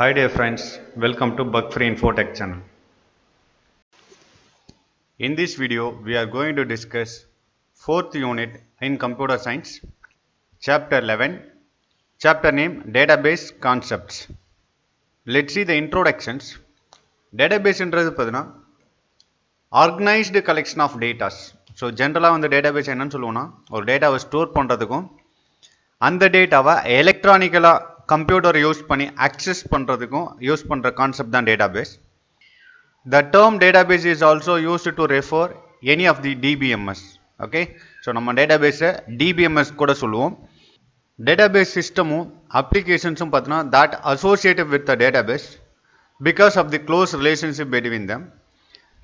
Hi dear friends, welcome to Bug Free Infotech channel. In this video, we are going to discuss 4th unit in computer science, chapter 11, chapter name database concepts. Let's see the introductions. Database என்றது பார்த்தீங்கன்னா organized collection of data. So generally வந்து database என்னன்னு சொல்லுவோம்னா ஒரு டேட்டாவை store பண்றதுக்கும் அந்த டேட்டாவை எலக்ட்ரானிக்கலா கம்ப்யூட்டர் யூஸ் பண்ணி access பண்றதுக்கும் யூஸ் பண்ற கான்செப்ட் தான் database. The term database is also used to refer any of the DBMS. Okay, so நம்ம database DBMS கூட சொல்லுவோம். Database systemமும் applicationஸும் பார்த்தீங்கன்னா that associated with the database because of the close relationship between them.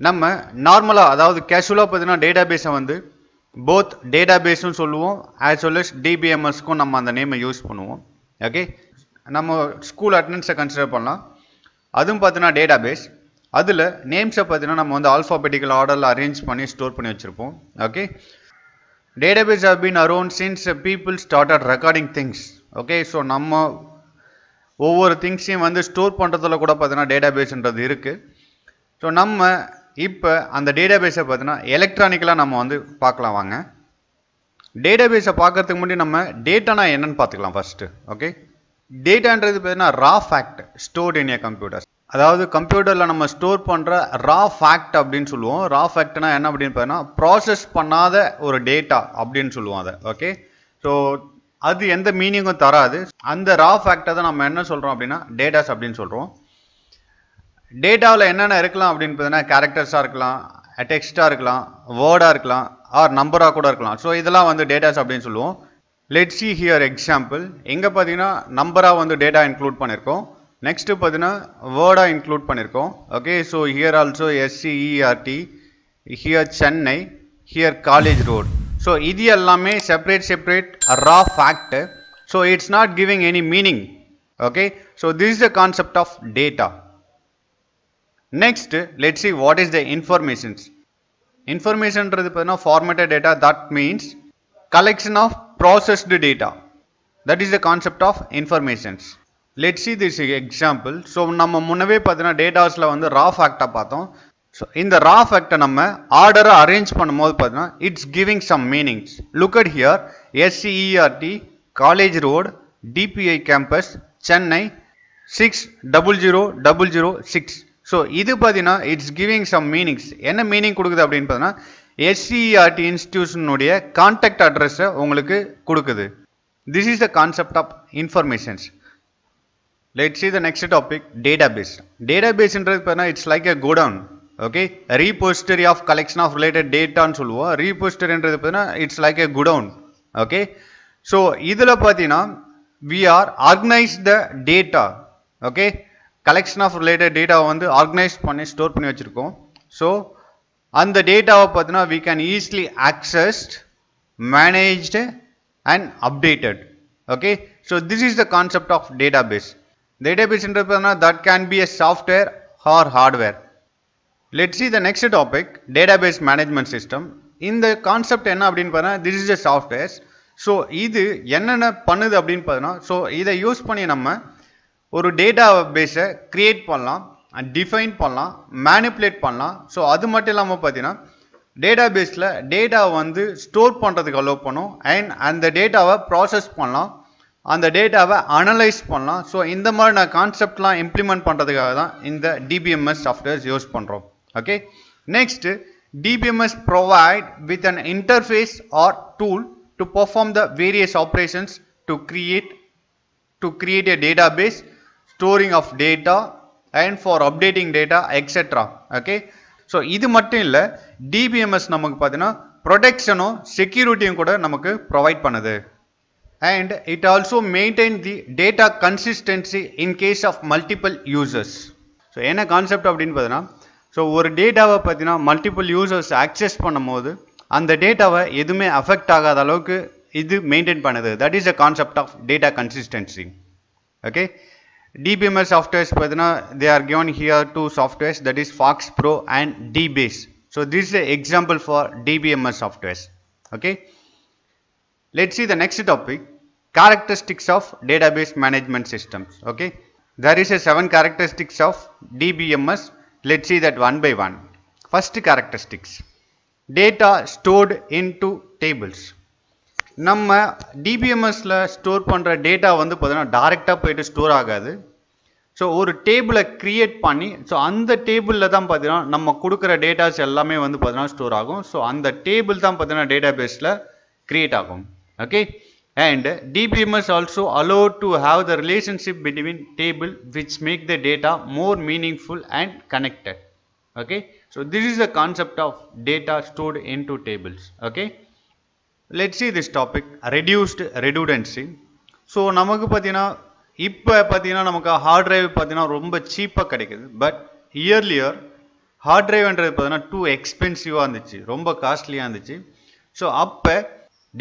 நம்ம நார்மலா அதாவது கேஷுவலா பார்த்தீங்கன்னா டேட்டாபேஸை வந்து both டேட்டாபேஸும் சொல்லுவோம் as well as DBMSக்கும் நம்ம அந்த நேமை யூஸ் பண்ணுவோம். ஓகே, நம்ம ஸ்கூல் அட்டெண்டன்ஸை கன்சிடர் பண்ணலாம். அதுவும் பார்த்தீங்கன்னா டேட்டாபேஸ். அதில் நேம்ஸை பார்த்தீங்கன்னா நம்ம வந்து ஆல்ஃபாபெட்டிக்கல் ஆர்டரில் அரேஞ்ச் பண்ணி ஸ்டோர் பண்ணி வச்சுருப்போம். Okay, database have been around since people started recording things. Okay, so நம்ம ஒவ்வொரு திங்ஸையும் வந்து ஸ்டோர் பண்ணுறதுல கூட பார்த்தீங்கன்னா டேட்டாபேஸ்ன்றது இருக்குது. ஸோ நம்ம இப்போ அந்த டேட்டாபேஸை பார்த்தீங்கன்னா எலக்ட்ரானிக்கலாக நம்ம வந்து பார்க்கலாம் வாங்க. டேட்டாபேஸை பார்க்கறதுக்கு முன்னாடி நம்ம டேட்டானா என்னன்னு பார்த்துக்கலாம் ஃபர்ஸ்ட்டு. ஓகே, டேட்டான்றது பார்த்தீங்கன்னா raw fact stored in a computer. அதாவது கம்ப்யூட்டரில் நம்ம ஸ்டோர் பண்ணுற ரா ஃபேக்ட் அப்படின்னு சொல்லுவோம். ரா ஃபேக்ட்னா என்ன அப்படின்னு பார்த்தீங்கன்னா ப்ராசஸ் பண்ணாத ஒரு டேட்டா அப்படின்னு சொல்லுவோம் அதை. ஓகே, ஸோ அது எந்த மீனிங்கும் தராது. அந்த ரா ஃபேக்டை தான் நம்ம என்ன சொல்கிறோம் அப்படின்னா டேட்டாஸ் அப்படின்னு சொல்கிறோம். டேட்டாவில் என்னென்ன இருக்கலாம் அப்படின்னு பார்த்தீங்கன்னா கேரக்டர்ஸாக இருக்கலாம், டெக்ஸ்டாக இருக்கலாம், வேர்டாக இருக்கலாம், ஆர் நம்பராக கூட இருக்கலாம். ஸோ இதெல்லாம் வந்து டேட்டாஸ் அப்படின்னு சொல்லுவோம். Let's see here example. எங்கே பார்த்தீங்கன்னா நம்பராக வந்து டேட்டா இன்க்ளூட் பண்ணியிருக்கோம். நெக்ஸ்ட்டு பார்த்தீங்கன்னா வேர்டாக இன்க்ளூட் பண்ணியிருக்கோம். Okay, so here also SCERT, here Chennai, here college road. So இது எல்லாமே separate raw fact. So it's not giving any meaning. Okay, so this is the concept of data. Next, let's see what is the informations. Information is formatted data, that means collection of processed data. That is the concept of informations. Let's see this example. So நம்ம முன்னவே பார்த்தீங்கன்னா டேட்டாஸ்ல வந்து raw fact பார்த்தோம். So இந்த raw fact நம்ம ஆர்டரை arrange பண்ணும்போது பார்த்தீங்கன்னா it's giving some meanings. Look at here, SCERT, College Road, DPI campus, Chennai, 600006. So இது பார்த்தீங்கன்னா இட்ஸ் கிவிங் சம் மீனிங்ஸ். என்ன மீனிங் கொடுக்குது அப்படின்னு பார்த்தீங்கன்னா SCERT இன்ஸ்டிடியூஷனுடைய கான்டாக்ட் அட்ரஸை உங்களுக்கு கொடுக்குது. This is the concept of informations. Let's see the next topic, database. டேட்டாபேஸ்ன்றது பார்த்தீங்கன்னா it's like a godown. Okay, repository of collection of related டேட்டான்னு சொல்லுவோம். ரீபோசிட்டரின்றது பார்த்தீங்கன்னா it's like a godown. Okay, so இதில் பார்த்தீங்கன்னா we are organize the data. Okay, collection of related டேட்டாவை வந்து ஆர்கனைஸ் பண்ணி ஸ்டோர் பண்ணி வச்சுருக்கோம். ஸோ அந்த டேட்டாவை பார்த்தீங்கன்னா we can easily accessed, managed and updated. Okay, so this is the concept of database. Database that can be a software or hardware. Let's see the next topic, database management system. இந்த concept என்ன அப்படின்னு பார்த்தீங்கன்னா this is a software. So இது என்னென்ன பண்ணுது அப்படின்னு பார்த்தீங்கன்னா so இதை யூஸ் பண்ணி நம்ம ஒரு டேட்டா பேஸை கிரியேட் பண்ணலாம், டிஃபைன் பண்ணலாம், மேனிப்புலேட் பண்ணலாம். ஸோ அது மட்டும் இல்லாமல் பார்த்தீங்கன்னா டேட்டா பேஸில் டேட்டாவை வந்து ஸ்டோர் பண்ணுறதுக்கு அலோவ் பண்ணும் அண்ட் அந்த டேட்டாவை ப்ராசஸ் பண்ணலாம், அந்த டேட்டாவை அனலைஸ் பண்ணலாம். ஸோ இந்த மாதிரி நான் கான்செப்ட்லாம் இம்ப்ளிமெண்ட் பண்ணுறதுக்காக தான் இந்த DBMS சாஃப்ட்வேர்ஸ் யூஸ் பண்ணுறோம். Okay, next DBMS provide with an interface or tool to perform the various operations to create a database, storing of data and for updating data etc. Okay, so இது மட்டும் இல்லை DBMS நமக்கு பார்த்தீங்கன்னா ப்ரொடெக்ஷனும் செக்யூரிட்டியும் கூட நமக்கு provide பண்ணுது. And it also maintain the data consistency in case of multiple users. So என்ன concept அப்படின்னு பார்த்தீங்கன்னா ஸோ ஒரு டேட்டாவை பார்த்தீங்கன்னா மல்டிபிள் யூசர்ஸ் ஆக்சஸ் பண்ணும் போது அந்த டேட்டாவை எதுவுமே அஃபெக்ட் ஆகாத அளவுக்கு இது மெயின்டைன் பண்ணுது. That is the concept of data consistency. Okay, DBMS softwares பார்த்தீங்கன்னா they are given here two softwares, that is Fox Pro and DBase. So this is an example for DBMS softwares. Okay, let's see the next topic, characteristics of database management systems. Okay, There is a 7 characteristics of DBMS. Let's see that one by one. First characteristics. Data stored into tables. நம்ம DBMSல store பண்ற data வந்து பார்த்தீங்கன்னா டைரக்டா போயிட்டு store ஆகாது. So ஒரு டேபிளை create பண்ணி ஸோ அந்த டேபிளில் தான் பார்த்தீங்கன்னா நம்ம கொடுக்குற டேட்டாஸ் எல்லாமே வந்து பார்த்தீங்கன்னா ஸ்டோர் ஆகும். ஸோ அந்த டேபிள் தான் பார்த்தீங்கன்னா டேட்டா பேஸில் கிரியேட் ஆகும். Okay, and DBMS also allow to have the relationship between table which make the data more meaningful and connected. Okay, so this is the concept of data stored into tables. Okay, let's see this topic, reduced redundancy. So நமக்கு பார்த்தீங்கன்னா இப்போ பார்த்தீங்கன்னா நமக்கு hard drive பார்த்தீங்கன்னா ரொம்ப சீப்பாக கிடைக்குது. But earlier heart டிரைவ்ன்றது பார்த்தீங்கன்னா டூ எக்ஸ்பென்சிவாக இருந்துச்சு, ரொம்ப காஸ்ட்லியாக இருந்துச்சு. ஸோ அப்போ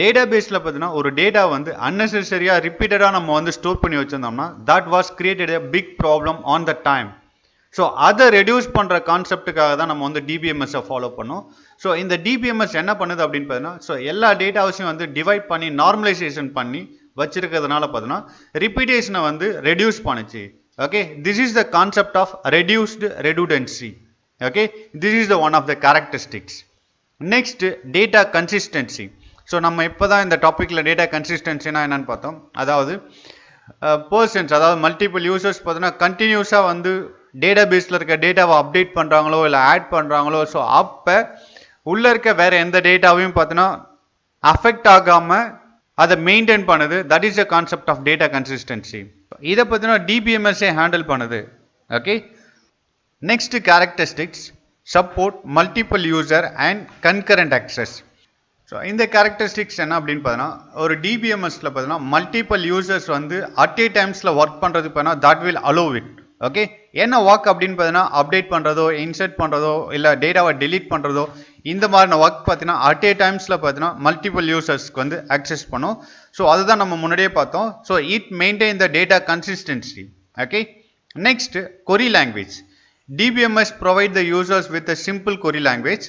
டேட்டா பேஸில் பார்த்தீங்கன்னா ஒரு டேட்டா வந்து அன்னெசரியாக ரிப்பீட்டடாக நம்ம வந்து ஸ்டோர் பண்ணி வச்சுருந்தோம்னா that was created a big problem on the time. So அதை ரெடியூஸ் பண்ணுற கான்செப்டுக்காக தான் நம்ம வந்து டிபிஎம்எஸ்ஸை ஃபாலோ பண்ணோம். ஸோ இந்த டிபிஎம்எஸ் என்ன பண்ணுது அப்படின்னு பார்த்தீங்கன்னா ஸோ எல்லா டேட்டாவையும் வந்து டிவைட் பண்ணி நார்மலைசேஷன் பண்ணி வச்சிருக்கிறதுனால பார்த்தீங்கன்னா ரிப்பீட்டேஷனை வந்து ரெடியூஸ் பண்ணுச்சு. Okay, this is the concept of reduced redundancy. Okay, this is the one of the characteristics. Next data consistency. So நம்ம இப்போ தான் இந்த டாப்பிக்கில் டேட்டா கன்சிஸ்டன்சினா என்னன்னு பார்த்தோம். அதாவது பர்சன்ஸ், அதாவது மல்டிபிள் யூசர்ஸ் பார்த்தீங்கன்னா கண்டினியூஸாக வந்து டேட்டா பேஸில் இருக்க டேட்டாவை அப்டேட் பண்ணுறாங்களோ இல்லை ஆட் பண்ணுறாங்களோ ஸோ அப்போ உள்ளே இருக்க வேறு எந்த டேட்டாவையும் பார்த்தீங்கன்னா அஃபெக்ட் ஆகாமல் அதை மெயின்டைன் பண்ணுது. That is the concept of data consistency. இதை பார்த்தீங்கன்னா டிபிஎம்எஸ்ஸே ஹேண்டில் பண்ணுது. Okay, next characteristics support multiple user and concurrent access. So இந்த கேரக்டரிஸ்டிக்ஸ் என்ன அப்படின்னு பார்த்தீங்கன்னா ஒரு டிபிஎம்எஸ்ல பார்த்தீங்கன்னா மல்டிபிள் யூசர்ஸ் வந்து அட் ஏ டைம்ஸில் ஒர்க் பண்ணுறதுக்கு பார்த்தீங்கன்னா that will allow it. Okay, என்ன ஒர்க் அப்படின்னு பார்த்தீங்கன்னா அப்டேட் பண்ணுறதோ இன்சர்ட் பண்ணுறதோ இல்லை டேட்டாவை டெலீட் பண்ணுறதோ இந்த மாதிரியான ஒர்க் பார்த்தீங்கன்னா அட் ஏ டைம்ஸில் பார்த்தீங்கன்னா மல்டிபிள் யூசர்ஸ்க்கு வந்து ஆக்சஸ் பண்ணும். ஸோ அதுதான் நம்ம முன்னாடியே பார்த்தோம். So it maintain the data consistency. Okay, next query language. DBMS provide the users with a simple query language.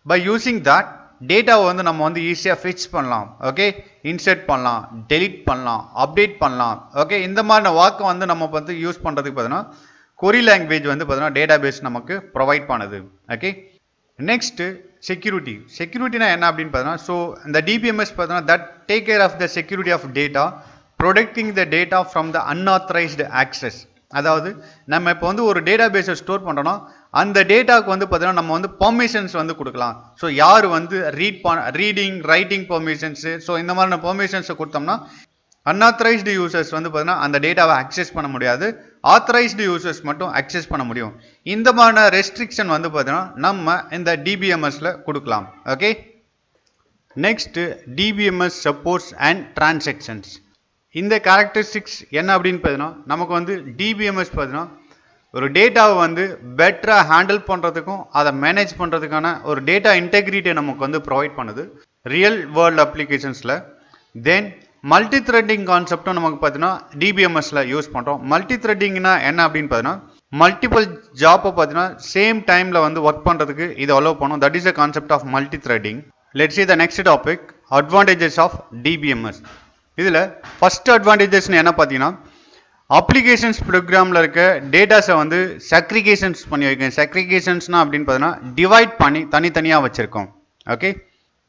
By using that டேட்டாவை வந்து நம்ம வந்து ஈஸியாக ஃபிச் பண்ணலாம். ஓகே, இன்சர்ட் பண்ணலாம், டெலிட் பண்ணலாம், அப்டேட் பண்ணலாம். ஓகே, இந்த மாதிரியான வாக்கை வந்து நம்ம வந்து யூஸ் பண்ணுறதுக்கு பார்த்தீங்கன்னா query language வந்து பார்த்தீங்கன்னா டேட்டா பேஸ் நமக்கு ப்ரொவைட் பண்ணுது. Okay, next security. செக்யூரிட்டினா என்ன அப்படின்னு பார்த்தீங்கன்னா ஸோ இந்த டிபிஎம்எஸ் பார்த்தீங்கன்னா that take care of the security of data, protecting the data from the unauthorized access. அதாவது நம்ம இப்போ வந்து ஒரு டேட்டா பேஸை ஸ்டோர் பண்ணுறோன்னா அந்த டேட்டாவுக்கு வந்து பார்த்தீங்கன்னா நம்ம வந்து பெர்மிஷன்ஸ் வந்து கொடுக்கலாம். ஸோ யார் வந்து ரீடிங் ரைட்டிங் பெர்மிஷன்ஸு ஸோ இந்த மாதிரியான பெர்மிஷன்ஸை கொடுத்தோம்னா அன்ஆத்தரைஸ்டு யூசர்ஸ் வந்து பார்த்தீங்கன்னா அந்த டேட்டாவை அக்சஸ் பண்ண முடியாது, ஆத்தரைஸ்டு யூசர்ஸ் மட்டும் அக்சஸ் பண்ண முடியும். இந்த மாதிரியான ரெஸ்ட்ரிக்ஷன் வந்து பார்த்தீங்கன்னா நம்ம இந்த டிபிஎம்எஸ்ல கொடுக்கலாம். Okay, next DBMS supports and transactions. இந்த கேரக்டரிஸ்டிக்ஸ் என்ன அப்படின்னு பார்த்தீங்கன்னா நமக்கு வந்து டிபிஎம்எஸ் பார்த்தீங்கன்னா ஒரு டேட்டாவை வந்து பெட்டராக ஹேண்டில் பண்ணுறதுக்கும் அதை மேனேஜ் பண்ணுறதுக்கான ஒரு டேட்டா இன்டெகிரிட்டியை நமக்கு வந்து ப்ரொவைட் பண்ணுது ரியல் வேர்ல்டு அப்ளிகேஷன்ஸில். தென் மல்டி த்ரெட்டிங் கான்செப்டும் நமக்கு பார்த்தீங்கன்னா டிபிஎம்எஸ்ல யூஸ் பண்ணுறோம். மல்டி த்ரெட்டிங்னா என்ன அப்படின்னு பார்த்தீங்கன்னா மல்டிபிள் ஜாப்பை பார்த்தீங்கன்னா சேம் டைமில் வந்து ஒர்க் பண்ணுறதுக்கு இதை அலோவ் பண்ணும். That is the concept of multi threading. Let's see the next topic, advantages of DBMS. இதில் ஃபர்ஸ்ட் அட்வான்டேஜஸ்னு என்ன பார்த்தீங்கன்னா அப்ளிகேஷன்ஸ் ப்ரோக்ராமில் இருக்க டேட்டாஸை வந்து செக்ரிகேஷன்ஸ் பண்ணி வைக்கணும். செக்ரிகேஷன்ஸ்னா அப்படின்னு பார்த்தீங்கன்னா டிவைட் பண்ணி தனித்தனியாக வச்சுருக்கோம். ஓகே,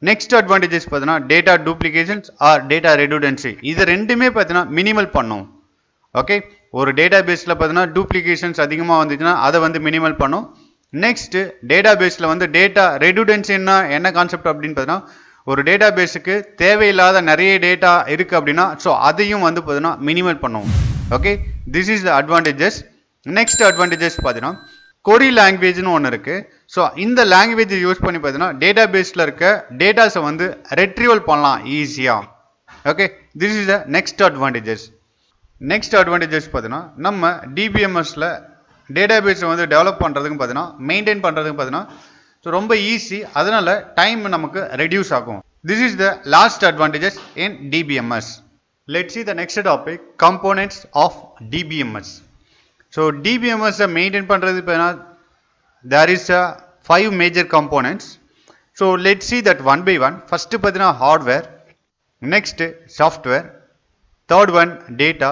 நெக்ஸ்ட் அட்வான்டேஜஸ் பார்த்தீங்கன்னா டேட்டா டூப்ளிகேஷன்ஸ் ஆர் டேட்டா ரெடுடன்சி. இது ரெண்டுமே பார்த்தீங்கன்னா மினிமல் பண்ணும். ஓகே, ஒரு டேட்டா பேஸில் பார்த்தீங்கன்னா டூப்ளிகேஷன்ஸ் அதிகமாக வந்துச்சுன்னா அதை வந்து மினிமல் பண்ணும். நெக்ஸ்ட் டேட்டா பேஸில் வந்து டேட்டா ரெடுடன்சின்னா என்ன கான்செப்ட் அப்படின்னு பார்த்தீங்கன்னா ஒரு டேட்டா பேஸுக்கு தேவையில்லாத நிறைய டேட்டா இருக்குது அப்படின்னா ஸோ அதையும் வந்து பார்த்தீங்கன்னா மினிமல் பண்ணும். Okay, this is the advantages. Next advantages பார்த்தீங்கன்னா query லாங்குவேஜ்னு ஒன்று இருக்குது. ஸோ இந்த லாங்குவேஜ் யூஸ் பண்ணி பார்த்தீங்கன்னா டேட்டா பேஸில் இருக்க டேட்டாஸை வந்து ரெட்ரீவல் பண்ணலாம் ஈஸியாக. Okay, this is the next advantages. Next advantages பார்த்தீங்கன்னா நம்ம டிபிஎம்எஸ்ல டேட்டா பேஸை வந்து டெவலப் பண்ணுறதுக்கு பார்த்தீங்கன்னா மெயின்டைன் பண்ணுறதுக்கு பார்த்தீங்கன்னா ஸோ ரொம்ப ஈஸி, அதனால டைம் நமக்கு ரெடியூஸ் ஆகும். This is the last advantages in DBMS. Let's see the next topic, components of DBMS. So டிபிஎம்எஸ்ஸை மெயின்டைன் பண்ணுறது பார்த்தீங்கன்னா there is a 5 major components. So let's see that one by one. First பார்த்தீங்கன்னா hardware, next software, third one data,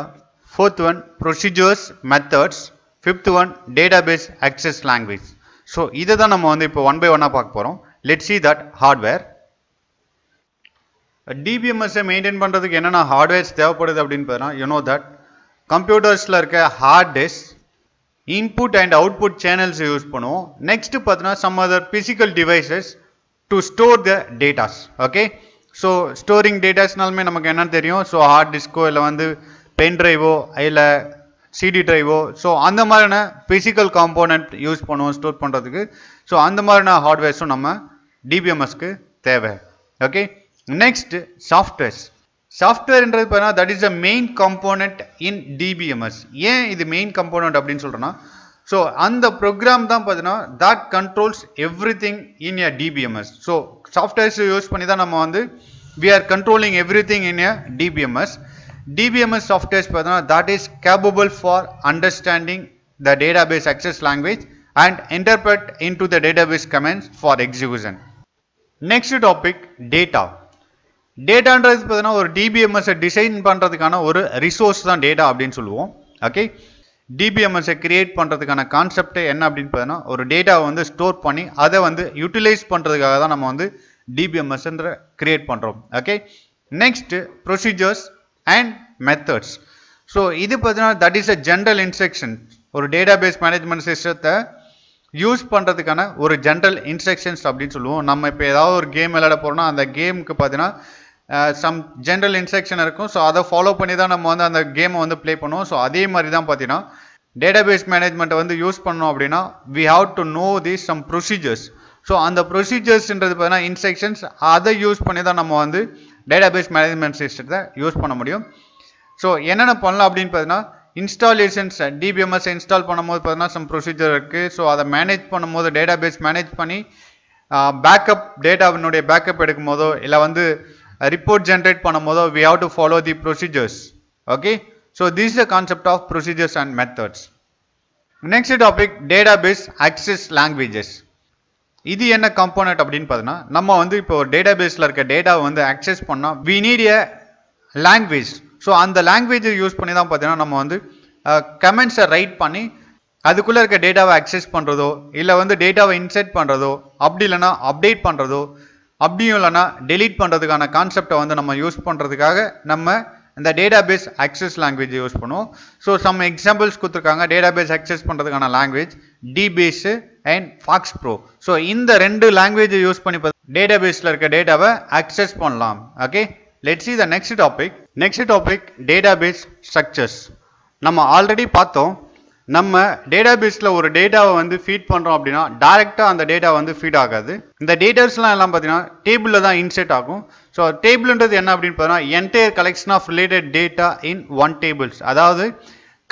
fourth one procedures, methods, fifth one database access language. So இதை தான் நம்ம வந்து இப்போ one by ஒன்னாக பார்க்க போகிறோம். Let's see that hardware. DBMS maintain பண்ணுறதுக்கு என்னென்ன ஹார்ட்வேர்ஸ் தேவைப்படுது அப்படின்னு பார்த்தீங்கன்னா, you know that கம்ப்யூட்டர்ஸில் இருக்க hard disk, input and output channels use பண்ணுவோம். நெக்ஸ்ட் பார்த்தீங்கன்னா some other physical devices to store the datas. Okay, so storing டேட்டாஸ்னாலுமே நமக்கு என்னன்னு தெரியும். ஸோ ஹார்ட் டிஸ்கோ இல்லை வந்து பென் ட்ரைவோ இல்லை சிடி ட்ரைவோ, ஸோ அந்த மாதிரியான பிசிக்கல் காம்போனன்ட் யூஸ் பண்ணுவோம் ஸ்டோர் பண்ணுறதுக்கு. ஸோ அந்த மாதிரியான ஹார்ட்வேர்ஸும் நம்ம டிபிஎம்எஸ்க்கு தேவை. Okay, next softwares. சாஃப்ட்வேர்ன்றது பார்த்தீங்கன்னா that is the main component in DBMS. ஏன் இது மெயின் காம்போனன்ட் அப்படின்னு சொல்கிறேன்னா, ஸோ அந்த ப்ரோக்ராம் தான் பார்த்தீங்கன்னா that controls every thing in a DBMS. So softwares use பண்ணி தான் நம்ம வந்து we are controlling every thing in a DBMS. DBMS software that is capable for understanding the database access language and interpret into the database commands for execution. Next topic, data. Data ன்றது பார்த்தீங்கன்னா ஒரு DBMS design பண்ணுறதுக்கான ஒரு resource தான் data அப்படின்னு சொல்லுவோம். Okay, DBMS create பண்ணுறதுக்கான concept என்ன அப்படின்னு பார்த்தீங்கன்னா, ஒரு டேட்டாவை வந்து ஸ்டோர் பண்ணி அதை வந்து யூட்டிலைஸ் பண்ணுறதுக்காக தான் நம்ம வந்து DBMSன்ற கிரியேட் பண்ணுறோம். Okay, next procedures and methods. So இது பார்த்தீங்கன்னா that is a general instruction. ஒரு database management சிஸ்டத்தை யூஸ் பண்ணுறதுக்கான ஒரு ஜென்ரல் இன்ஸ்ட்ரக்ஷன்ஸ் அப்படின்னு சொல்லுவோம். நம்ம இப்போ ஏதாவது ஒரு கேம் விளையாட போகிறோம்னா அந்த கேமுக்கு பார்த்தீங்கன்னா சம் ஜென்ரல் இன்ஸ்ட்ரக்ஷன் இருக்கும். ஸோ அதை ஃபாலோ பண்ணி தான் நம்ம வந்து அந்த கேமை வந்து ப்ளே பண்ணுவோம். ஸோ அதே மாதிரி தான் பார்த்தீங்கன்னா டேட்டாபேஸ் மேனேஜ்மெண்ட்டை வந்து யூஸ் பண்ணோம் அப்படின்னா we have to know these some procedures. So அந்த ப்ரொசீஜர்ஸ்ன்றது பார்த்தீங்கன்னா இன்ஸ்ட்ரக்ஷன்ஸ், அதை யூஸ் பண்ணி தான் நம்ம வந்து டேட்டாபேஸ் மேனேஜ்மெண்ட் சிஸ்டத்தை யூஸ் பண்ண முடியும். ஸோ என்னென்ன பண்ணலாம் அப்படின்னு பார்த்தீங்கன்னா, இன்ஸ்டாலேஷன்ஸ் டிபிஎம்எஸ் இன்ஸ்டால் பண்ணும்போது பார்த்தீங்கன்னா சம் ப்ரொசீஜர் இருக்குது. ஸோ அதை மேனேஜ் பண்ணும்போது டேட்டாபேஸ் மேனேஜ் பண்ணி பேக்கப் டேட்டாவினுடைய பேக்கப் எடுக்கும் போதோ இல்லை வந்து ரிப்போர்ட் ஜென்ரேட் பண்ணும் போதோ we have to follow the procedures. Okay, so this is the concept of procedures and methods. Next topic, database access languages. இது என்ன காம்போனன்ட் அப்படின்னு பார்த்தீங்கன்னா, நம்ம வந்து இப்போ ஒரு டேட்டாபேஸில் இருக்க டேட்டாவை வந்து ஆக்சஸ் பண்ணால் we need a language. So அந்த லாங்குவேஜை யூஸ் பண்ணி தான் பார்த்தீங்கன்னா நம்ம வந்து கமெண்ட்ஸை ரைட் பண்ணி அதுக்குள்ளே இருக்க டேட்டாவை ஆக்சஸ் பண்ணுறதோ இல்லை வந்து டேட்டாவை இன்சர்ட் பண்ணுறதோ அப்படி இல்லைனா அப்டேட் பண்ணுறதோ அப்படியும் இல்லைனா டெலீட் பண்ணுறதுக்கான கான்செப்டை வந்து நம்ம யூஸ் பண்ணுறதுக்காக நம்ம இந்த டேட்டாபேஸ் ஆக்சஸ் லாங்குவேஜ் யூஸ் பண்ணுவோம். ஸோ சம் எக்ஸாம்பிள்ஸ் கொடுத்துருக்காங்க. டேட்டாபேஸ் ஆக்சஸ் பண்ணுறதுக்கான language dBase and FoxPro. So இந்த ரெண்டு லாங்குவேஜை யூஸ் பண்ணி டேட்டாபேஸில் இருக்க டேட்டாவை ஆக்சஸ் பண்ணலாம். Okay, let's see the next topic. Next topic, database structures. நம்ம ஆல்ரெடி பார்த்தோம், நம்ம டேட்டாபேஸில் ஒரு டேட்டாவை வந்து ஃபீட் பண்ணுறோம் அப்படின்னா டைரெக்டாக அந்த டேட்டா வந்து ஃபீட் ஆகாது. இந்த டேட்டாஸ்லாம் எல்லாம் பார்த்தீங்கன்னா டேபிளில் தான் இன்செர்ட் ஆகும். ஸோ டேபிள்ன்றது என்ன அப்படின்னு பார்த்தீங்கன்னா entire collection of related data in one tables. அதாவது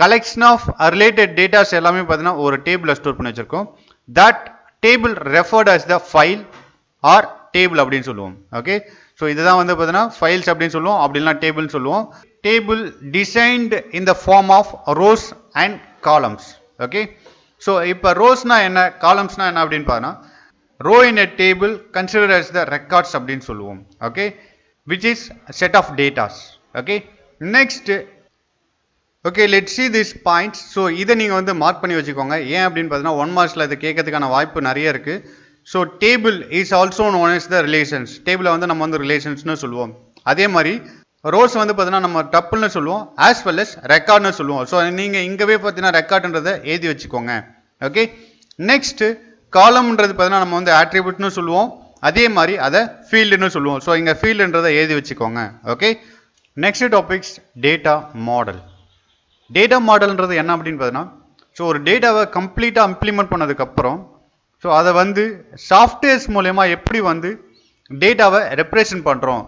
கலெக்ஷன் ஆஃப் ரிலேட்டட் டேட்டாஸ் எல்லாமே பார்த்தீங்கன்னா ஒரு டேபிளில் ஸ்டோர் பண்ணி வச்சிருக்கோம். That table referred as the file or table அப்படின்னு சொல்லுவோம். ஓகே, ஸோ இதுதான் வந்து பார்த்தீங்கன்னா ஃபைல்ஸ் அப்படின்னு சொல்லுவோம், அப்படி இல்லைனா டேபிள்னு சொல்லுவோம். Table designed in the form of rows and columns. Okay, so இப்போ ரோஸ்னா என்ன, காலம்ஸ்னா என்ன அப்படின்னு பார்த்தோன்னா, row in a table consider as the records அப்படின்னு சொல்லுவோம். Okay, which is set of datas. Okay, next okay let see this points. So இதை நீங்கள் வந்து மார்க் பண்ணி வச்சுக்கோங்க. ஏன் அப்படின்னு பார்த்தீங்கன்னா 1 மார்க்ஸில் இது கேட்கறதுக்கான வாய்ப்பு நிறைய இருக்குது. So table is also known as the relations. டேபிளை வந்து நம்ம வந்து ரிலேஷன்ஸ்னு சொல்லுவோம். அதே மாதிரி ரோஸ் வந்து பார்த்தீங்கன்னா நம்ம டப்புள்னு சொல்லுவோம், ஆஸ் வெல் அஸ் ரெக்கார்ட்னு சொல்லுவோம். ஸோ நீங்கள் இங்கவே பார்த்தீங்கன்னா ரெக்கார்டுன்றதை எழுதி வச்சுக்கோங்க. ஓகே, நெக்ஸ்ட் காலம்ன்றது பார்த்தீங்கன்னா நம்ம வந்து ஆட்ரிபியூட்னு சொல்லுவோம், அதே மாதிரி அதை ஃபீல்டுன்னு சொல்லுவோம். ஸோ இங்கே ஃபீல்டுன்றதை எழுதி வச்சுக்கோங்க. Okay, next topics, data model. Data மாடல்ன்றது என்ன அப்படின்னு பார்த்தீங்கன்னா, ஸோ ஒரு டேட்டாவை கம்ப்ளீட்டாக இம்ப்ளிமெண்ட் பண்ணதுக்கப்புறம் ஸோ அதை வந்து சாஃப்ட்வேர்ஸ் மூலயமா எப்படி வந்து டேட்டாவை ரெப்ரசன்ட் பண்ணுறோம்,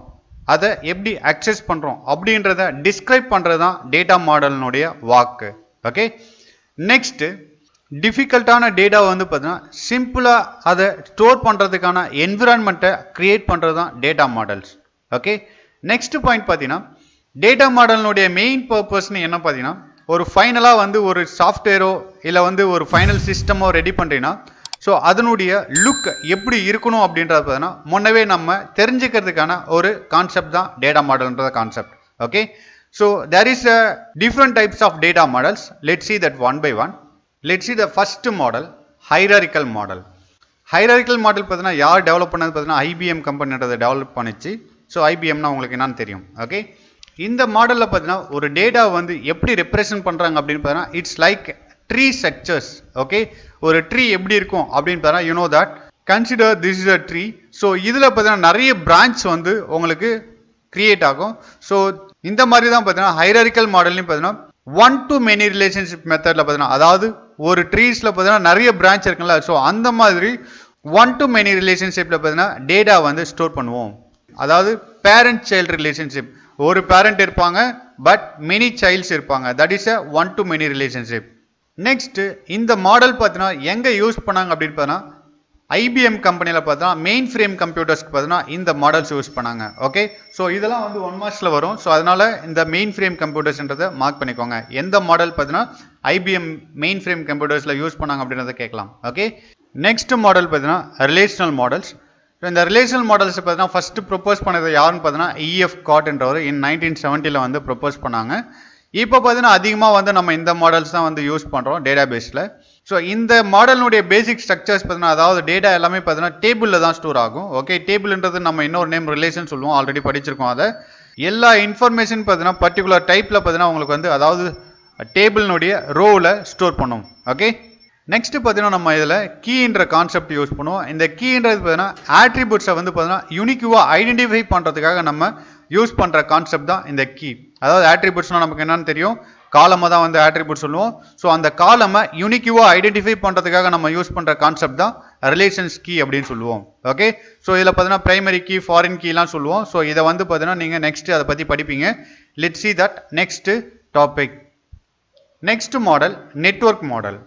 அதை எப்படி அக்சஸ் பண்ணுறோம் அப்படின்றத டிஸ்கிரைப் பண்ணுறது தான் டேட்டா மாடலினுடைய வாக்கு. ஓகே, நெக்ஸ்ட் டிஃபிகல்ட்டான டேட்டாவை வந்து பார்த்தீங்கன்னா சிம்பிளாக அதை ஸ்டோர் பண்ணுறதுக்கான என்விரான்மெண்ட்டை கிரியேட் பண்ணுறது தான் data models. Okay, next point பார்த்தீங்கன்னா டேட்டா மாடலினுடைய மெயின் பர்பஸ்ன்னு என்ன பார்த்தீங்கன்னா, ஒரு ஃபைனலாக வந்து ஒரு சாஃப்ட்வேரோ இல்லை வந்து ஒரு ஃபைனல் சிஸ்டமோ ரெடி பண்ணுறீங்கன்னா ஸோ அதனுடைய லுக் எப்படி இருக்கணும் அப்படின்றது பார்த்தீங்கன்னா முன்னவே நம்ம தெரிஞ்சுக்கிறதுக்கான ஒரு கான்செப்ட் தான் டேட்டா மாடல்ன்ற concept. Okay, So there is a different types of data models. Let's see that one by one. Let's see the first model, hierarchical model. Hierarchical model பார்த்தீங்கன்னா யார் டெவலப் பண்ணது பார்த்தீங்கன்னா IBM கம்பெனின்றதை டெவலப் பண்ணிச்சு. So IBMனா உங்களுக்கு என்னன்னு தெரியும். Okay, இந்த மாடலில் பார்த்தீங்கன்னா ஒரு டேட்டா வந்து எப்படி ரெப்ரசன்ட் பண்ணுறாங்க அப்படின்னு பார்த்தீங்கன்னா it's like tree structures. Okay, ஒரு ட்ரீ எப்படி இருக்கும் அப்படின்னு பார்த்தீங்கன்னா you know that consider this is a tree. So இதில் பார்த்தீங்கன்னா நிறைய பிரான்ச் வந்து உங்களுக்கு கிரியேட் ஆகும். ஸோ இந்த மாதிரி தான் பார்த்தீங்கன்னா ஹைரார்க்கிக்கல் மாடல்லையும் பார்த்தீங்கன்னா ஒன் டு மெனி ரிலேஷன்ஷிப் மெத்தடில் பார்த்தீங்கன்னா அதாவது ஒரு ட்ரீஸில் பார்த்தீங்கன்னா நிறைய பிரான்ச் இருக்குல்ல. ஸோ அந்த மாதிரி ஒன் டு மெனி ரிலேஷன்ஷிப்பில் பார்த்தீங்கன்னா டேட்டா வந்து ஸ்டோர் பண்ணுவோம். அதாவது பேரண்ட் சைல்டு ரிலேஷன்ஷிப், ஒரு பேரண்ட் இருப்பாங்க பட் மெனி சைல்ட்ஸ் இருப்பாங்க. That is a one to many relationship. Next இந்த மாடல் பார்த்தீங்கன்னா எங்கே யூஸ் பண்ணாங்க அப்படின்னு பார்த்தீங்கன்னா IBM கம்பெனியில் பார்த்தா மெயின் ஃப்ரேம் கம்ப்யூட்டர்ஸ்க்கு பார்த்தீங்கன்னா இந்த மாடல்ஸ் யூஸ் பண்ணாங்க. ஓகே, ஸோ இதெல்லாம் வந்து 1 மார்க்ஸில் வரும். ஸோ அதனால இந்த மெயின் ஃப்ரேம் கம்ப்யூட்டர்ஸ்ன்றதை மார்க் பண்ணிக்கோங்க. எந்த மாடல் பார்த்தீங்கன்னா IBM மெயின் ஃப்ரேம் கம்ப்யூட்டர்ஸில் யூஸ் பண்ணாங்க அப்படின்றத கேட்கலாம். ஓகே, நெக்ஸ்ட் மாடல் பார்த்தீங்கன்னா ரிலேஷனல் மாடல்ஸ். இந்த ரிலேஷனல் மாடல்ஸ் பார்த்தீங்கன்னா ஃபர்ஸ்ட் ப்ரொப்போஸ் பண்ணது யாருன்னு பார்த்தீங்கன்னா EF காட்ன்றவர் இன் 1970 வந்து ப்ரொப்போஸ் பண்ணாங்க. இப்போ பார்த்தீங்கன்னா அதிகமாக வந்து நம்ம இந்த மாடல்ஸ் தான் வந்து யூஸ் பண்ணுறோம் டேட்டா பேஸில். ஸோ இந்த மாடலுடைய பேசிக் ஸ்ட்ரக்சர்ஸ் பார்த்தீங்கன்னா அதாவது டேட்டா எல்லாமே பார்த்தீங்கன்னா டேபிளில் தான் ஸ்டோர் ஆகும். ஓகே, டேபிள்ன்றது நம்ம இன்னொரு நேம் ரிலேஷன் சொல்லுவோம், ஆல்ரெடி படிச்சிருக்கோம். அதை எல்லா இன்ஃபர்மேஷன் பார்த்தீங்கன்னா பர்டிகுலர் டைப்பில் பார்த்தீங்கன்னா உங்களுக்கு வந்து அதாவது டேபிளினுடைய ரோவில் ஸ்டோர் பண்ணும். ஓகே, நெக்ஸ்ட் பார்த்தீங்கன்னா நம்ம இதில் கீன்ற கான்செப்ட் யூஸ் பண்ணுவோம். இந்த கீன்றது பார்த்தீங்கன்னா ஆட்ரிபியூட்ஸை வந்து பார்த்தீங்கன்னா யூனிக்யூவாக ஐடென்டிஃபை பண்ணுறதுக்காக நம்ம யூஸ் பண்ணுற கான்செப்ட் தான் இந்த கீ. அதாவது ஆட்ரிபியூட்ஸ்னால் நமக்கு என்னன்னு தெரியும், காலமை தான் வந்து ஆட்ரிபியூட் சொல்லுவோம். ஸோ அந்த காலமை யூனிக்யூவாக ஐடென்டிஃபை பண்ணுறதுக்காக நம்ம யூஸ் பண்ணுற கான்செப்ட் தான் ரிலேஷன்ஸ் கீ அப்படின்னு சொல்லுவோம். ஓகே, ஸோ இதில் பார்த்தீங்கன்னா பிரைமரி கீ, ஃபாரின் கீலாம் சொல்லுவோம். ஸோ இதை வந்து பார்த்தீங்கன்னா நீங்கள் நெக்ஸ்ட் அதை பற்றி படிப்பீங்க. Let's see that next topic. Next model network model.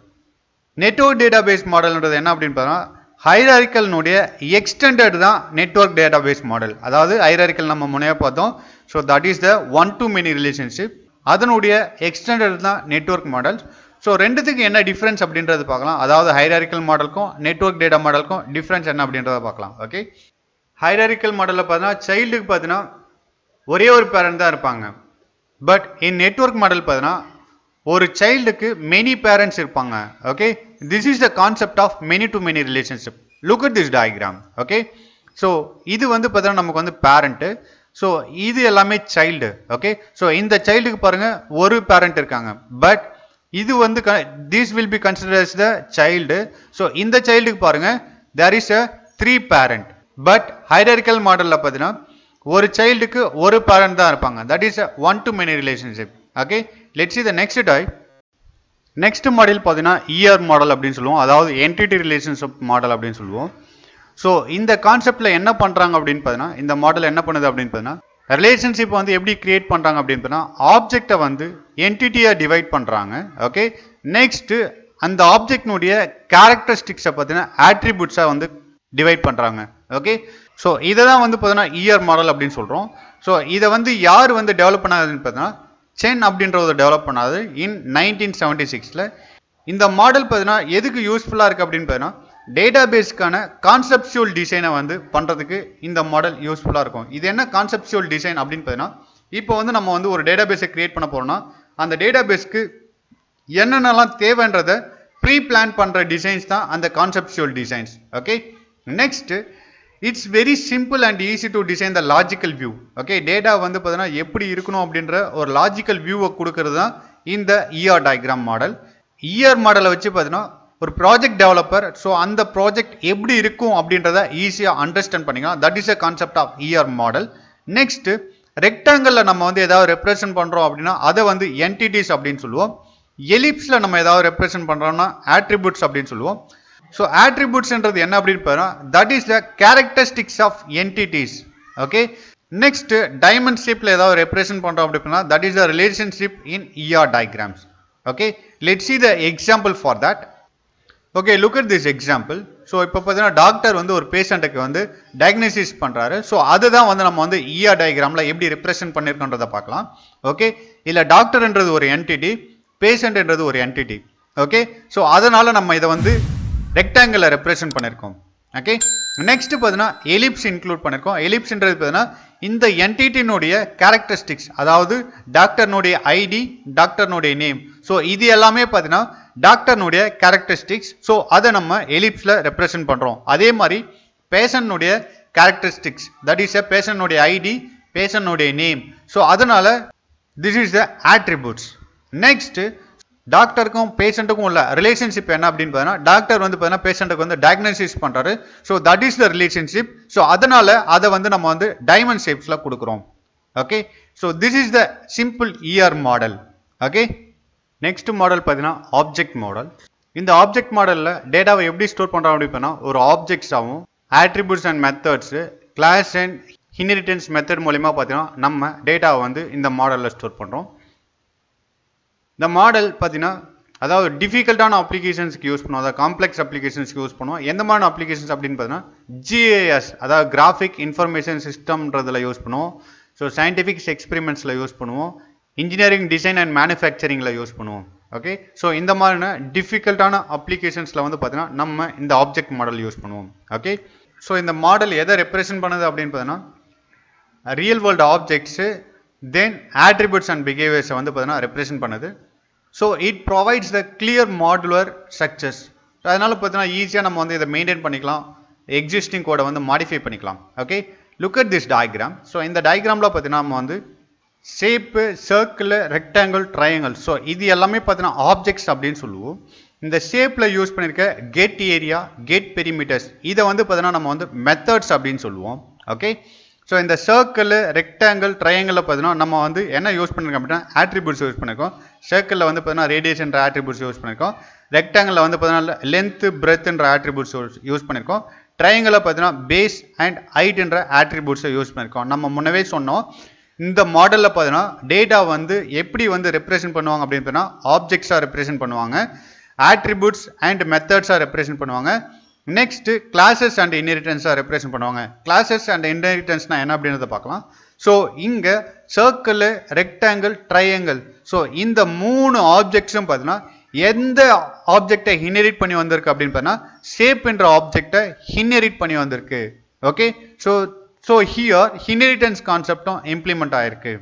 Network database மாடல்ன்றது என்ன அப்படின்னு பார்த்தீங்கன்னா ஹைரார்க்கிக்கல்னுடைய எக்ஸ்டெண்டட் தான் நெட்வொர்க் டேட்டாபேஸ் மாடல். அதாவது ஹைரார்க்கிக்கல் நம்ம முனையாக பார்த்தோம். So that is the one to many relationship. அதனுடைய எக்ஸ்டெண்டட் தான் நெட்வொர்க் மாடல். ஸோ ரெண்டுத்துக்கு என்ன டிஃப்ரென்ஸ் அப்படின்றது பார்க்கலாம். அதாவது ஹைரார்க்கிக்கல் மாடலுக்கும் நெட்வொர்க் டேட்டா மாடலுக்கும் டிஃப்ரென்ஸ் என்ன அப்படின்றத பார்க்கலாம். ஓகே, ஹைரார்க்கிக்கல் மாடலில் பார்த்தீங்கன்னா சைல்டுக்கு பார்த்தீங்கன்னா ஒரே ஒரு பேரண்ட் தான் இருப்பாங்க. பட் இன் நெட்வொர்க் மாடல் பார்த்தீங்கன்னா ஒரு சைல்டுக்கு மெனி பேரண்ட்ஸ் இருப்பாங்க. Okay, this is the concept of many to many relationship. Look at this diagram. Okay, so இது வந்து பார்த்தீங்கன்னா நமக்கு வந்து பேரண்ட்டு. ஸோ இது எல்லாமே சைல்டு. ஓகே, ஸோ இந்த சைல்டுக்கு பாருங்க ஒரு பேரண்ட் இருக்காங்க. பட் இது வந்து this will be considered as the child. So இந்த சைல்டுக்கு பாருங்க there is a 3 parent. But hierarchical மாடலில் பார்த்தீங்கன்னா ஒரு சைல்டுக்கு ஒரு பேரண்ட் தான் இருப்பாங்க. That is a one to many relationship. Okay, let's see the next type. Next model பார்த்தீங்கன்னா ER மாடல் அப்படின்னு சொல்லுவோம். அதாவது என்டிட்டி ரிலேஷன்ஷிப் மாடல் அப்படின்னு சொல்லுவோம். ஸோ இந்த கான்செப்டில் என்ன பண்ணுறாங்க அப்படின்னு பார்த்தீங்கன்னா இந்த மாடல் என்ன பண்ணுது அப்படின்னு பார்த்தீங்கன்னா ரிலேஷன்ஷிப் வந்து எப்படி கிரியேட் பண்ணுறாங்க அப்படின்னு பார்த்தீங்கன்னா ஆப்ஜெக்டை வந்து என்டிட்டியாக டிவைட் பண்ணுறாங்க. ஓகே, நெக்ஸ்ட்டு அந்த ஆப்ஜெக்டினுடைய கேரக்டரிஸ்டிக்ஸை பார்த்தீங்கன்னா ஆட்ரிபியூட்ஸாக வந்து டிவைட் பண்ணுறாங்க. ஓகே, ஸோ இதை தான் வந்து பார்த்தீங்கன்னா ER மாடல் அப்படின்னு சொல்கிறோம். ஸோ இதை வந்து யார் வந்து டெவலப் பண்ணாதுன்னு பார்த்தீங்கன்னா சென் அப்படின்றத டெவலப் பண்ணாது இன் 1976. இந்த மாடல் பார்த்தீங்கன்னா எதுக்கு யூஸ்ஃபுல்லாக இருக்குது அப்படின்னு பார்த்தீங்கன்னா டேட்டா பேஸ்க்கான கான்செப்சுவல் டிசைனை வந்து பண்ணுறதுக்கு இந்த மாடல் யூஸ்ஃபுல்லாக இருக்கும். இது என்ன கான்செப்சுவல் டிசைன் அப்படின்னு பார்த்தீங்கன்னா இப்போ வந்து நம்ம வந்து ஒரு டேட்டா பேஸை கிரியேட் பண்ண போகிறோம்னா அந்த டேட்டா பேஸ்க்கு என்னென்னலாம் தேவைன்றதை ப்ரீ பிளான் பண்ணுற டிசைன்ஸ் தான் அந்த conceptual designs. Okay, next it's very simple and easy to design the logical view. Okay, data வந்து பார்த்தீங்கன்னா எப்படி இருக்கணும் அப்படின்ற ஒரு லாஜிக்கல் வியூவை கொடுக்கறது தான் இந்த ER டயக்ராம் மாடல். ER மாடலை வச்சு பார்த்தீங்கன்னா ஒரு ப்ராஜெக்ட் டெவலப்பர் ஸோ அந்த ப்ராஜெக்ட் எப்படி இருக்கும் அப்படின்றத ஈஸியாக அண்டர்ஸ்டாண்ட் பண்ணிக்கலாம். That is a concept of ER model. Next ரெக்டாங்கிளில் நம்ம வந்து ஏதாவது ரெப்ரசென்ட் பண்ணுறோம் அப்படின்னா அதை வந்து என்டிட்டிஸ் அப்படின்னு சொல்லுவோம். எலிப்ஸில் நம்ம ஏதாவது ரெப்ரசென்ட் பண்ணுறோம்னா ஆட்ரிபியூட்ஸ் அப்படின்னு சொல்லுவோம். ஸோ ஆட்ரிபியூட்ஸ்ன்றது என்ன அப்படின்னு பார்த்தா that is the characteristics of entities. Okay, next diamond ஷேப்பில் ஏதாவது ரெப்ரசென்ட் பண்ணுறோம் அப்படின்னா that is the relationship in ER diagrams. Okay, let's see the example for that. Okay, look at this example. So இப்போ பார்த்தீங்கன்னா doctor வந்து ஒரு பேஷண்ட்டுக்கு வந்து டயக்னோசிஸ் பண்ணுறாரு. ஸோ அதுதான் வந்து நம்ம வந்து ER டயக்ராமில் எப்படி ரெப்ரசென்ட் பண்ணியிருக்கோன்றதை பார்க்கலாம். ஓகே, இல்லை டாக்டர்ன்றது ஒரு என்டிட்டி, பேஷண்ட்ன்றது ஒரு என்டிட்டி. ஓகே, ஸோ அதனால் நம்ம இதை வந்து ரெக்டாங்கிளில் ரெப்ரசென்ட் பண்ணியிருக்கோம். ஓகே, நெக்ஸ்ட் பார்த்தீங்கன்னா எலிப்ஸ் இன்க்ளூட் பண்ணியிருக்கோம். எலிப்ஸ்ன்றது பார்த்தீங்கன்னா இந்த என்டிட்டினுடைய கேரக்டரிஸ்டிக்ஸ், அதாவது டாக்டர்னுடைய ஐடி, டாக்டர்னுடைய நேம். ஸோ இது எல்லாமே பார்த்தீங்கன்னா டாக்டர்னுடைய கேரக்டரிஸ்டிக்ஸ். ஸோ அதை நம்ம எலிப்ஸில் ரெப்ரசன்ட் பண்ணுறோம். அதே மாதிரி பேஷண்ட்னுடைய கேரக்டரிஸ்டிக்ஸ், தட் இஸ் பேஷண்ட்னுடைய ஐடி, பேஷண்ட்னுடைய நேம். ஸோ அதனால this is the attributes. Next, டாக்டருக்கும் பேஷண்ட்டுக்கும் உள்ள ரிலேஷன்ஷிப் என்ன அப்படின்னு பார்த்தீங்கன்னா, டாக்டர் வந்து பார்த்தீங்கன்னா பேஷண்ட்டுக்கு வந்து டயக்னோசிஸ் பண்ணுறாரு. So that is the relationship. So அதனால அதை வந்து நம்ம வந்து டைமண்ட் ஷேப்ஸில் கொடுக்குறோம். Okay, so this is the simple ER model. Okay, next model பார்த்தீங்கன்னா ஆப்ஜெக்ட் மாடல். இந்த ஆப்ஜெக்ட் மாடலில் டேட்டாவை எப்படி ஸ்டோர் பண்ணுறோம் அப்படின்னு பார்த்தீங்கன்னா, ஒரு ஆப்ஜெக்ட்ஸாகவும் attributes and methods, class and inheritance method மூலிமா பார்த்தீங்கன்னா நம்ம டேட்டாவை வந்து இந்த மாடலில் ஸ்டோர் பண்ணுறோம். இந்த மாடல் பார்த்தீங்கன்னா, அதாவது டிஃபிகல்ட்டான அப்ளிகேஷன்ஸ்க்கு யூஸ் பண்ணுவோம், அதாவது காம்ப்ளெக்ஸ் அப்ளிகேஷன்ஸ்க்கு யூஸ் பண்ணுவோம். எந்த மாதிரி அப்ளிகேஷன்ஸ் அப்படின்னு பார்த்தீங்கன்னா, GIS, அதாவது கிராஃபிக் இன்ஃபர்மேஷன் சிஸ்டம்ன்றதில் யூஸ் பண்ணுவோம். ஸோ சயின்டிஃபிக் எக்ஸ்பெரிமெண்ட்ஸில் யூஸ் பண்ணுவோம், இன்ஜினியரிங் டிசைன் அண்ட் மேனுஃபேக்சரிங்கில் யூஸ் பண்ணுவோம். ஓகே, ஸோ இந்த மாதிரியான டிஃபிகல்ட்டான அப்ளிகேஷன்ஸில் வந்து பார்த்தீங்கன்னா நம்ம இந்த ஆப்ஜெக்ட் மாடல் யூஸ் பண்ணுவோம். ஓகே, ஸோ இந்த மாடல் எதை ரெப்ரசென்ட் பண்ணுது அப்படின்னு பார்த்தீங்கன்னா, real world objects, then attributes and பிஹேவியர்ஸை வந்து பார்த்தீங்கன்னா ரெப்ரசென்ட் பண்ணுது. So it provides the clear modular structures. அதனால பார்த்தீங்கன்னா ஈஸியாக நம்ம வந்து இதை மெயின்டைன் பண்ணிக்கலாம், எக்ஸிஸ்டிங் கோடை வந்து மாடிஃபை பண்ணிக்கலாம். Okay, look at this diagram. So இந்த டயக்ராமில் பார்த்தீங்கன்னா நம்ம வந்து shape, circle, rectangle, triangle, so இது எல்லாமே பார்த்தீங்கன்னா ஆப்ஜெக்ட்ஸ் அப்படின்னு சொல்லுவோம். இந்த ஷேப்பில் யூஸ் பண்ணியிருக்க கெட் ஏரியா, கெட் பெரிமீட்டர்ஸ், இதை வந்து பார்த்தீங்கன்னா நம்ம வந்து மெத்தட்ஸ் அப்படின்னு சொல்லுவோம். ஓகே, ஸோ இந்த சர்க்கிள், ரெக்டாங்கிள், ட்ரையாங்கிளில் பார்த்தீங்கன்னா நம்ம வந்து என்ன யூஸ் பண்ணிருக்கோம் அப்படின்னா ஆட்ரிபியூட்ஸ் யூஸ் பண்ணியிருக்கோம். சர்க்கிளில் வந்து பார்த்தீங்கன்னா ரேடியேஷன்ற ஆட்ரிபியூட்ஸ் யூஸ் பண்ணியிருக்கோம். ரெக்டாங்கிளில் வந்து பார்த்தீங்கன்னா லென்த், பிரெத்ன்ற ஆட்ரிபியூட்ஸ் யூஸ் பண்ணியிருக்கோம். ட்ரையாங்கிளில் பார்த்தீங்கன்னா பேஸ் அண்ட் ஹைட்ன்ற ஆட்ரிபியூட்ஸை யூஸ் பண்ணியிருக்கோம். நம்ம முன்னவே சொன்னோம், இந்த மாடலில் பார்த்தீங்கன்னா டேட்டா வந்து எப்படி வந்து ரெப்ரசென்ட் பண்ணுவாங்க அப்படின்னு பார்த்தீங்கன்னா ஆப்ஜெக்ட்ஸாக ரெப்ரசென்ட் பண்ணுவாங்க, ஆட்ரிபியூட்ஸ் அண்ட் மெத்தட்ஸாக ரெப்ரசென்ட் பண்ணுவாங்க. நெக்ஸ்ட், கிளாஸஸ் அண்ட் இன்ஹெரிட்டன்ஸாக ரெப்ரசென்ட் பண்ணுவாங்க. கிளாஸஸ் அண்ட் இன்ஹெரிட்டன்ஸ்னா என்ன அப்படின்றத பார்க்கலாம். ஸோ இங்கே சர்க்கிள், ரெக்டாங்கிள், ட்ரையாங்கிள், ஸோ இந்த 3 ஆப்ஜெக்ட்ஸும் பார்த்தீங்கன்னா எந்த ஆப்ஜெக்டை இன்ஹெரிட் பண்ணி வந்திருக்கு அப்படின்னு பார்த்தீங்கன்னா ஷேப் என்ற ஆப்ஜெக்டை இன்ஹெரிட் பண்ணி வந்திருக்கு. ஓகே, ஸோ ஹியர் இன்ஹெரிட்டன்ஸ் கான்செப்டும் இம்ப்ளிமெண்ட் ஆயிருக்கு.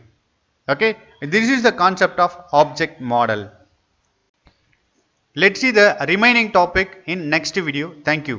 Okay, this is the concept of object model. Let's see the remaining topic in next video. Thank you.